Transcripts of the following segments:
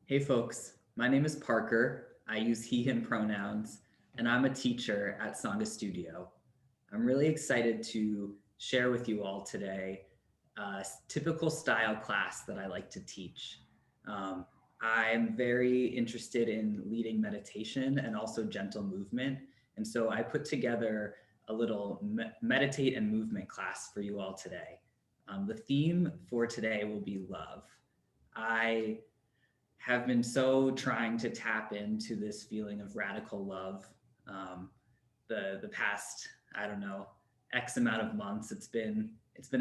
Hey folks, my name is Parker. I use he, him pronouns, and I'm a teacher at Sangha Studio. I'm really excited to share with you all today a typical style class that I like to teach. Um, I'm very interested in leading meditation and also gentle movement. And so I put together a little meditate and movement class for you all today. The theme for today will be love. I have been so trying to tap into this feeling of radical love um, the past, I don't know, X amount of months. It's been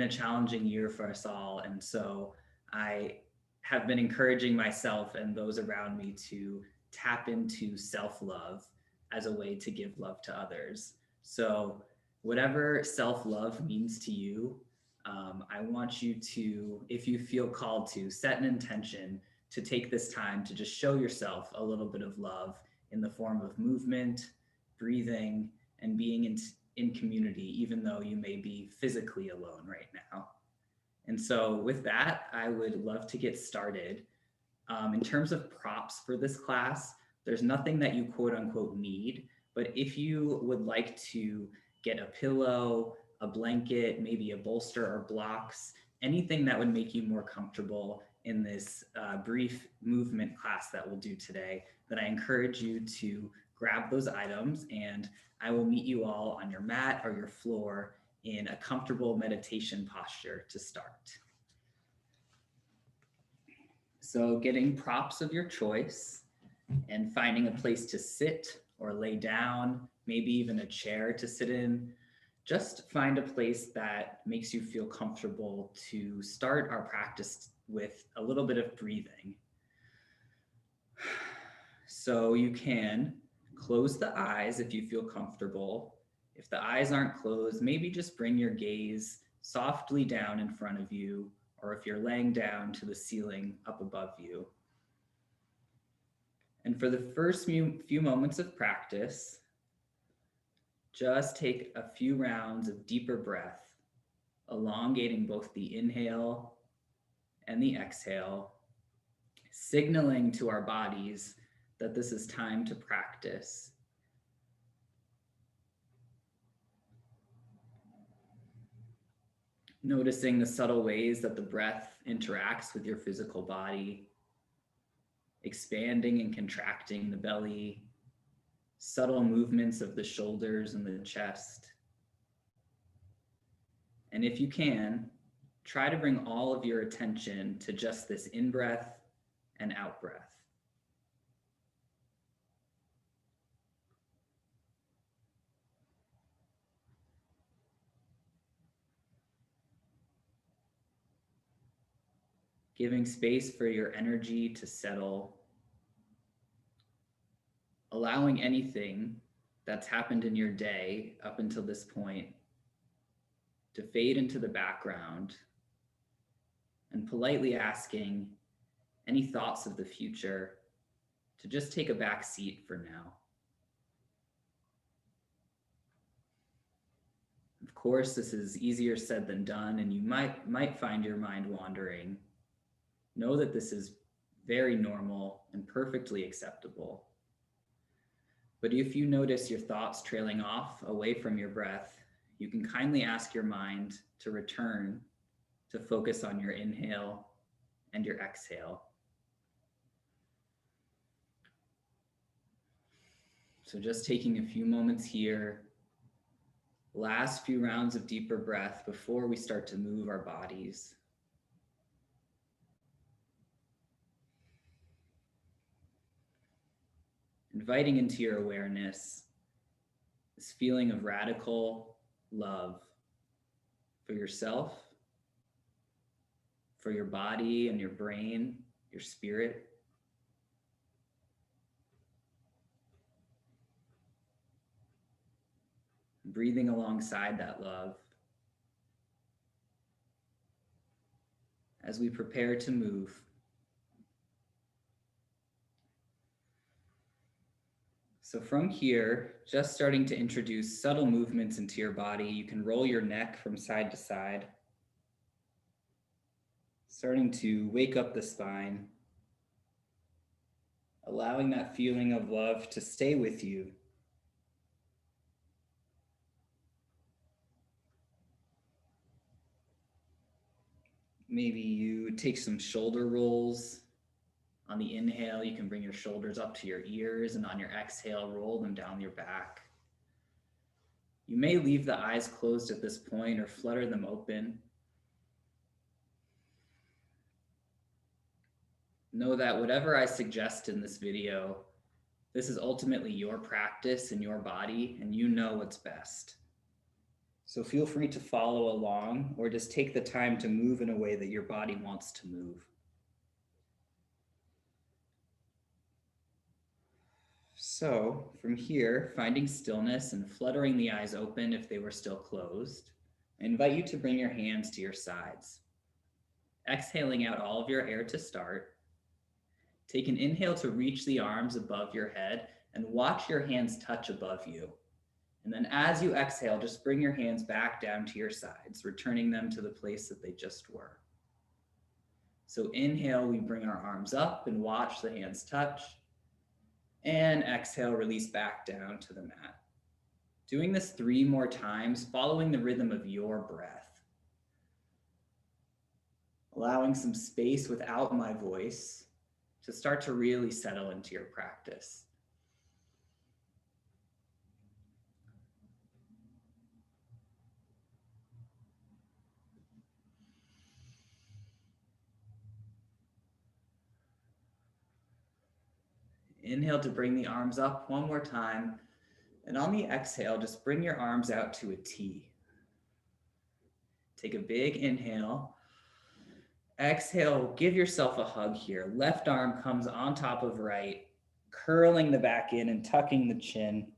a challenging year for us all, and so I have been encouraging myself and those around me to tap into self-love as a way to give love to others. So whatever self-love means to you, I want you to, if you feel called to, set an intention to take this time to just show yourself a little bit of love in the form of movement, breathing, and being in community, even though you may be physically alone right now. And so, with that, I would love to get started. In terms of props for this class, there's nothing that you quote unquote need, but if you would like to get a pillow, a blanket, maybe a bolster or blocks, anything that would make you more comfortable in this brief movement class that we'll do today, then I encourage you to grab those items and I will meet you all on your mat or your floor in a comfortable meditation posture to start. So getting props of your choice and finding a place to sit or lay down, maybe even a chair to sit in. Just find a place that makes you feel comfortable to start our practice with a little bit of breathing. So you can close the eyes if you feel comfortable. If the eyes aren't closed, maybe just bring your gaze softly down in front of you, or if you're laying down, to the ceiling up above you. And for the first few moments of practice, just take a few rounds of deeper breath, elongating both the inhale and the exhale, signaling to our bodies that this is time to practice. Noticing the subtle ways that the breath interacts with your physical body, expanding and contracting the belly, subtle movements of the shoulders and the chest. And if you can, try to bring all of your attention to just this in-breath and out-breath. Giving space for your energy to settle, allowing anything that's happened in your day up until this point to fade into the background, and politely asking any thoughts of the future to just take a back seat for now. Of course, this is easier said than done, and you might find your mind wandering. Know that this is very normal and perfectly acceptable. But if you notice your thoughts trailing off away from your breath, you can kindly ask your mind to return to focus on your inhale and your exhale. So just taking a few moments here, last few rounds of deeper breath before we start to move our bodies. Inviting into your awareness this feeling of radical love for yourself, for your body and your brain, your spirit. Breathing alongside that love as we prepare to move. So from here, just starting to introduce subtle movements into your body. You can roll your neck from side to side, starting to wake up the spine. allowing that feeling of love to stay with you. Maybe you take some shoulder rolls. On the inhale, you can bring your shoulders up to your ears, and on your exhale, roll them down your back. You may leave the eyes closed at this point or flutter them open. Know that whatever I suggest in this video, this is ultimately your practice and your body, and you know what's best. So feel free to follow along or just take the time to move in a way that your body wants to move. So from here, finding stillness and fluttering the eyes open if they were still closed, I invite you to bring your hands to your sides. Exhaling out all of your air to start. Take an inhale to reach the arms above your head and watch your hands touch above you. And then as you exhale, just bring your hands back down to your sides, returning them to the place that they just were. So inhale, we bring our arms up and watch the hands touch. And exhale, release back down to the mat. Doing this 3 more times, following the rhythm of your breath. Allowing some space without my voice to start to really settle into your practice. Inhale to bring the arms up 1 more time. And on the exhale, just bring your arms out to a T. Take a big inhale. Exhale, give yourself a hug here. Left arm comes on top of right, curling the back in and tucking the chin,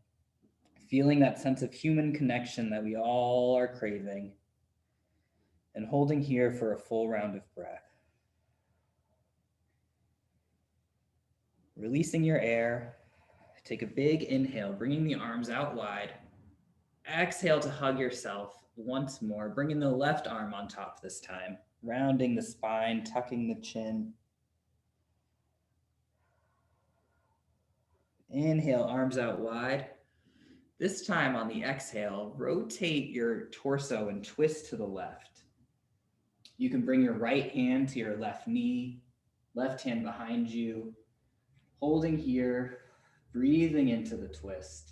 feeling that sense of human connection that we all are craving, and holding here for a full round of breath. Releasing your air, take a big inhale, bringing the arms out wide. Exhale to hug yourself once more, bringing the left arm on top this time, rounding the spine, tucking the chin. Inhale, arms out wide. This time on the exhale, rotate your torso and twist to the left. You can bring your right hand to your left knee, left hand behind you, holding here, breathing into the twist.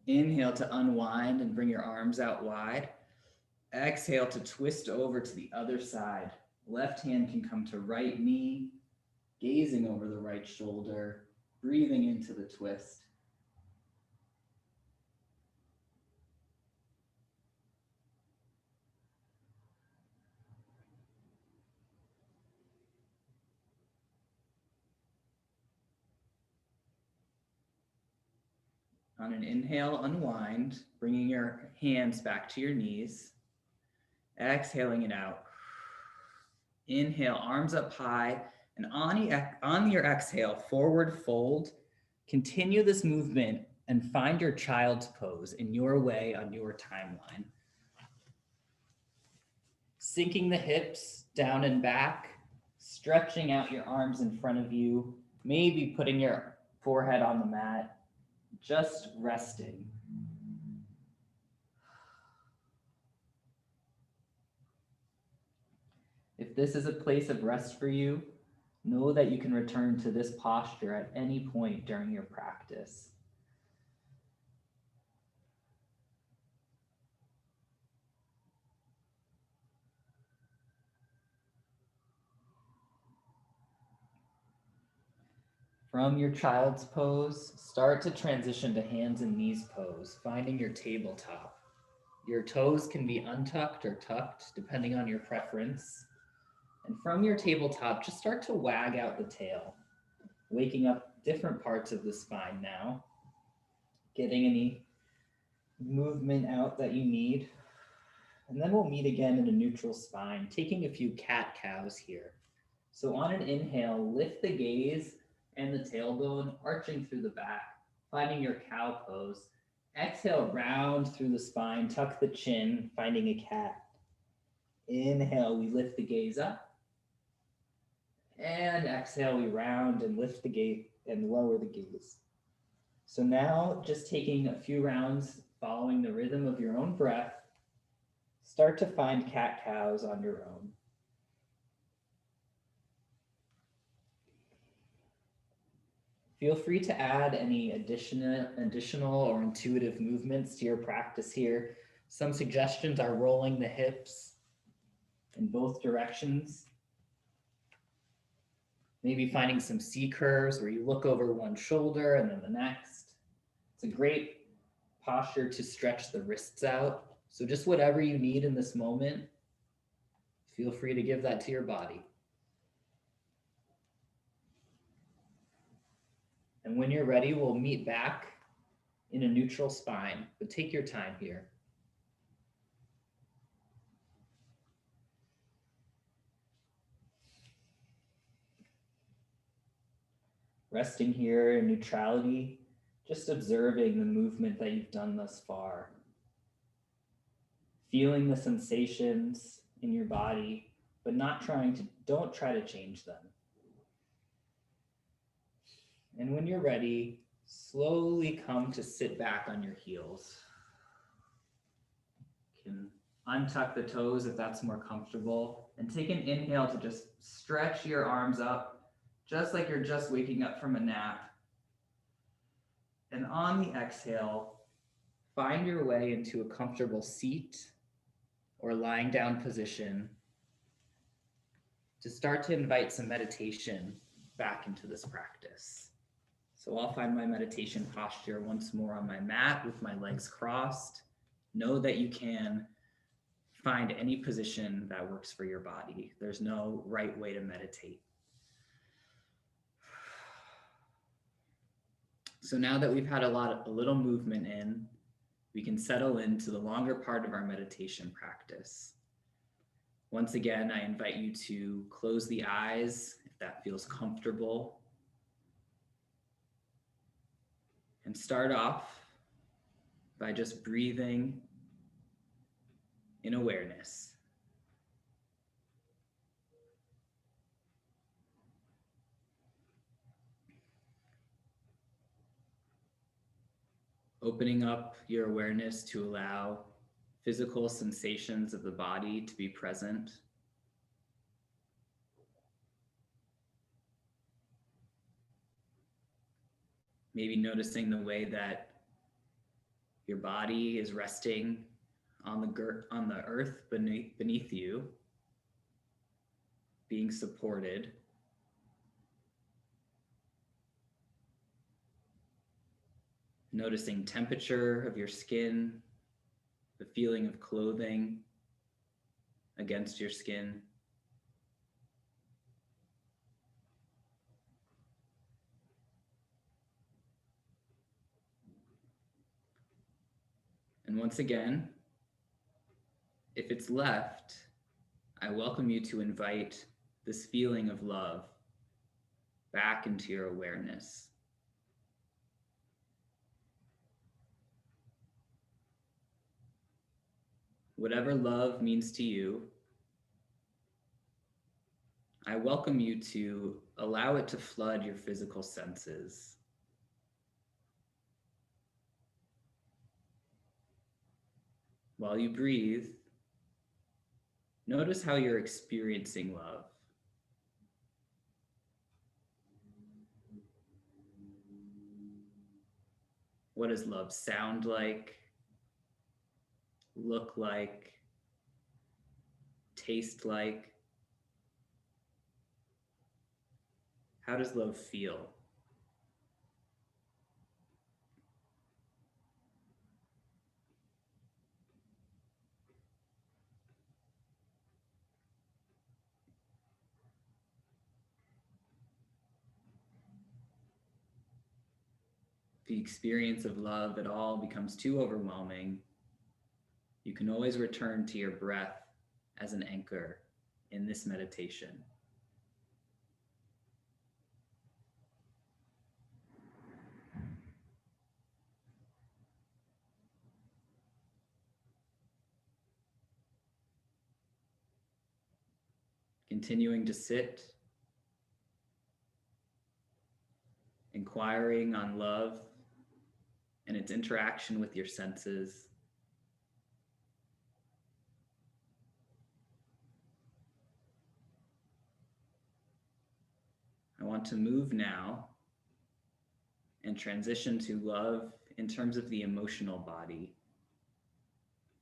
Inhale to unwind and bring your arms out wide. Exhale to twist over to the other side. Left hand can come to right knee, gazing over the right shoulder, breathing into the twist. On an inhale, unwind, bringing your hands back to your knees. Exhaling it out. Inhale, arms up high, and on your exhale, forward fold. Continue this movement and find your child's pose in your way on your timeline. Sinking the hips down and back, stretching out your arms in front of you, maybe putting your forehead on the mat, just resting. If this is a place of rest for you, know that you can return to this posture at any point during your practice. From your child's pose, start to transition to hands and knees pose, finding your tabletop. Your toes can be untucked or tucked, depending on your preference. And from your tabletop, just start to wag out the tail, waking up different parts of the spine now, getting any movement out that you need. And then we'll meet again in a neutral spine, taking a few cat-cows here. So on an inhale, lift the gaze and the tailbone, arching through the back, finding your cow pose. Exhale, round through the spine, tuck the chin, finding a cat. Inhale, we lift the gaze up. And exhale, we round and lift the gaze and lower the gaze. So now, just taking a few rounds, following the rhythm of your own breath, start to find cat-cows on your own. Feel free to add any additional or intuitive movements to your practice here. Some suggestions are rolling the hips in both directions. Maybe finding some C curves where you look over one shoulder and then the next. It's a great posture to stretch the wrists out. So just whatever you need in this moment, feel free to give that to your body. And when you're ready, we'll meet back in a neutral spine, but take your time here. Resting here in neutrality, just observing the movement that you've done thus far. Feeling the sensations in your body, but don't try to change them. And when you're ready, slowly come to sit back on your heels. You can untuck the toes if that's more comfortable, and take an inhale to just stretch your arms up, just like you're just waking up from a nap. And on the exhale, find your way into a comfortable seat or lying down position to start to invite some meditation back into this practice. So I'll find my meditation posture once more on my mat with my legs crossed. Know that you can find any position that works for your body. There's no right way to meditate. So now that we've had a little movement in, we can settle into the longer part of our meditation practice. Once again, I invite you to close the eyes if that feels comfortable. And start off by just breathing in awareness. Opening up your awareness to allow physical sensations of the body to be present. Maybe noticing the way that your body is resting on the earth beneath you, being supported. Noticing temperature of your skin, the feeling of clothing against your skin. And once again, if it's left, I welcome you to invite this feeling of love back into your awareness. Whatever love means to you, I welcome you to allow it to flood your physical senses. While you breathe, notice how you're experiencing love. What does love sound like, look like, taste like? How does love feel? If the experience of love at all becomes too overwhelming, you can always return to your breath as an anchor in this meditation. continuing to sit, inquiring on love and its interaction with your senses. I want to move now and transition to love in terms of the emotional body.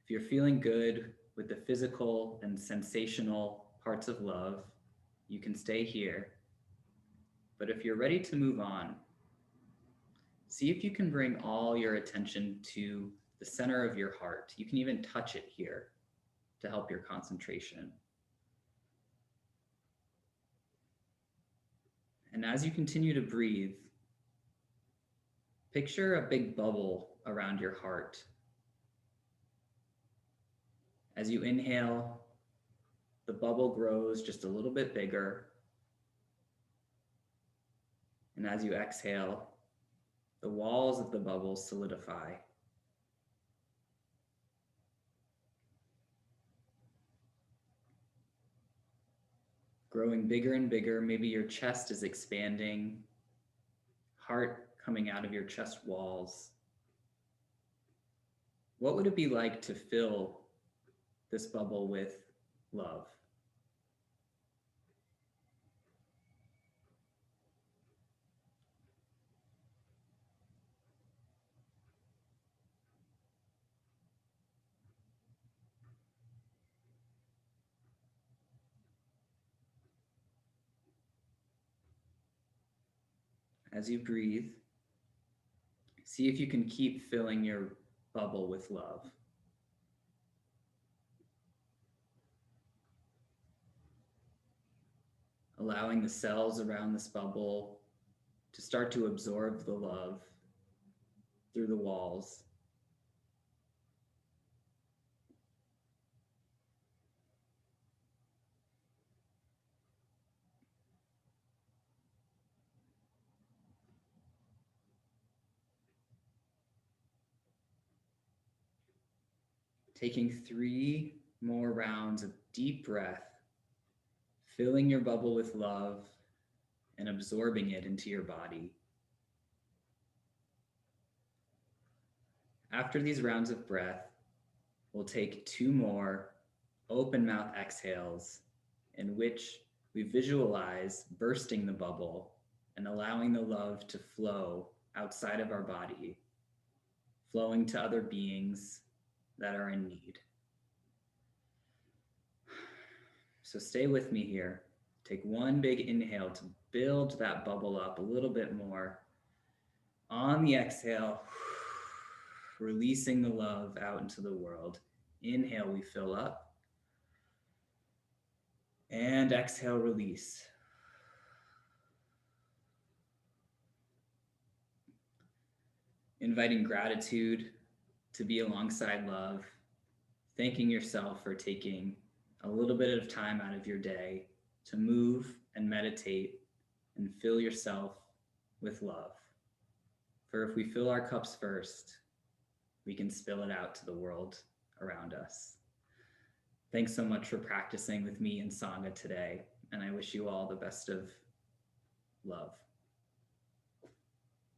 If you're feeling good with the physical and sensational parts of love, you can stay here. But if you're ready to move on, see if you can bring all your attention to the center of your heart. You can even touch it here to help your concentration. And as you continue to breathe, picture a big bubble around your heart. As you inhale, the bubble grows just a little bit bigger. And as you exhale, the walls of the bubble solidify. Growing bigger and bigger, maybe your chest is expanding, heart coming out of your chest walls. What would it be like to fill this bubble with love? As you breathe, see if you can keep filling your bubble with love. Allowing the cells around this bubble to start to absorb the love through the walls. Taking 3 more rounds of deep breath, filling your bubble with love and absorbing it into your body. After these rounds of breath, we'll take 2 more open mouth exhales in which we visualize bursting the bubble and allowing the love to flow outside of our body, flowing to other beings that are in need. So stay with me here. Take 1 big inhale to build that bubble up a little bit more. On the exhale, releasing the love out into the world. Inhale, we fill up. And exhale, release. Inviting gratitude to be alongside love, thanking yourself for taking a little bit of time out of your day to move and meditate and fill yourself with love. For if we fill our cups first, we can spill it out to the world around us. Thanks so much for practicing with me in Sangha today, and I wish you all the best of love.